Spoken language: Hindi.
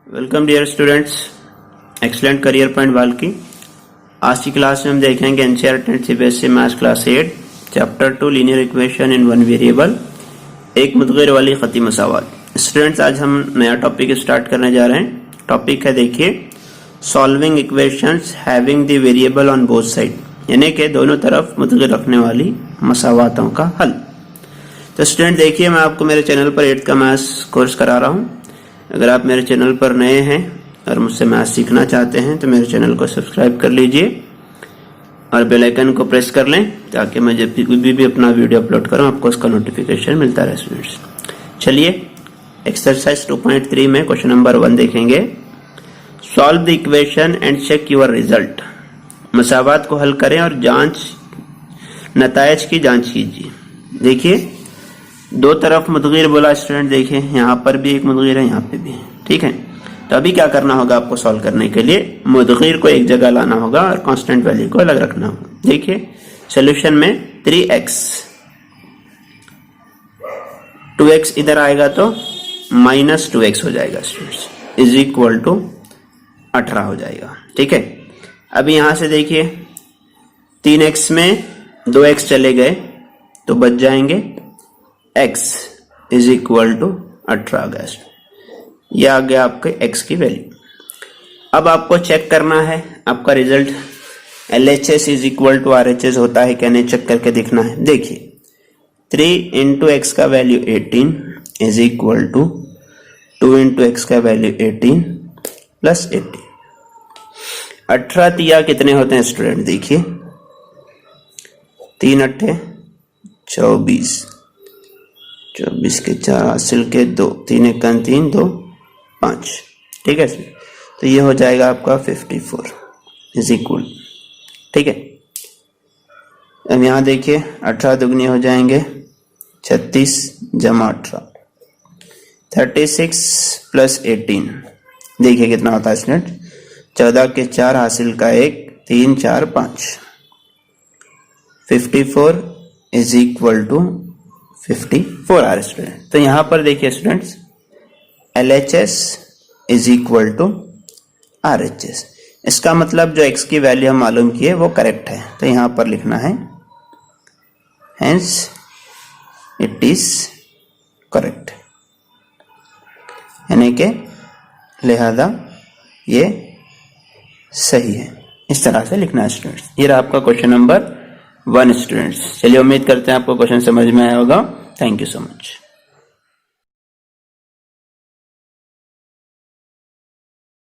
Welcome dear students, excellent career point बाल की। आज की क्लास में हम देखेंगे NCERT CBSE maths class 8 chapter 2 linear equation in one variable, एक मुतग़िर वाली ख़ती मसावात। स्टूडेंट्स, आज हम नया टॉपिक स्टार्ट करने जा रहे हैं। टॉपिक है, देखिए, solving equations having the variable on both side, यानी कि दोनों तरफ मुतग़िर रखने वाली मसावातों का हल। तो स्टूडेंट देखिए, मैं आपको मेरे चैनल पर 8th का मैथ्स कोर्स करा रहा हूँ। अगर आप मेरे चैनल पर नए हैं और मुझसे मैथ्स सीखना चाहते हैं तो मेरे चैनल को सब्सक्राइब कर लीजिए और बेल आइकन को प्रेस कर लें ताकि मैं जब भी अपना वीडियो अपलोड करूं आपको उसका नोटिफिकेशन मिलता रहे। स्टूडेंट्स, चलिए एक्सरसाइज 2.3 में क्वेश्चन नंबर 1 देखेंगे। Solve the equation and check your result. मसावात को हल करें और नतायज की जांच कीजिए। देखिए, दो तरफ मुतग़िर बोला स्टूडेंट, देखिए यहाँ पर भी एक मुतग़िर है, यहाँ पे भी, ठीक है। तो अभी क्या करना होगा आपको सॉल्व करने के लिए, मुतग़िर को एक जगह लाना होगा और कांस्टेंट वैल्यू को अलग रखना होगा। देखिए सॉल्यूशन में 3x, 2x इधर आएगा तो -2x हो जाएगा स्टूडेंट्स, इज इक्वल टू 18 हो जाएगा, ठीक है। अभी यहां से देखिए 3x में 2x चले गए तो बच जाएंगे x इज इक्वल टू 18 आ गया। यह आ गया आपके x की वैल्यू। अब आपको चेक करना है आपका result LHS is equal to RHS होता है क्या नहीं, चेक करके देखना है। देखिए 3 इंटू एक्स का value 18 is equal to 2 into x का वैल्यू 18 प्लस 18। 18 तिया कितने होते हैं स्टूडेंट, देखिए 3 अट्ठे 24, 24 के 4 हासिल के 2, 3 1 3 2 5, ठीक है। तो ये हो जाएगा आपका 54 इज इक्वल, ठीक है। अब यहाँ देखिए 18 दुगनी हो जाएंगे 36 जमा 18, 36 प्लस 18, देखिए कितना होता है स्टूडेंट, 14 के 4 हासिल का 1, 3 4 5, 54 is equal to 54 are student. तो यहां पर देखिए students LHS is equal to RHS। इसका मतलब जो x की वैल्यू हम मालूम किए वो करेक्ट है, तो यहां पर लिखना है हेंस इट इज करेक्ट, यानी कि लिहाजा ये सही है। इस तरह से लिखना है स्टूडेंट्स। ये रहा आपका क्वेश्चन नंबर 1 स्टूडेंट्स। चलिए उम्मीद करते हैं आपको क्वेश्चन समझ में आया होगा। Thank you so much.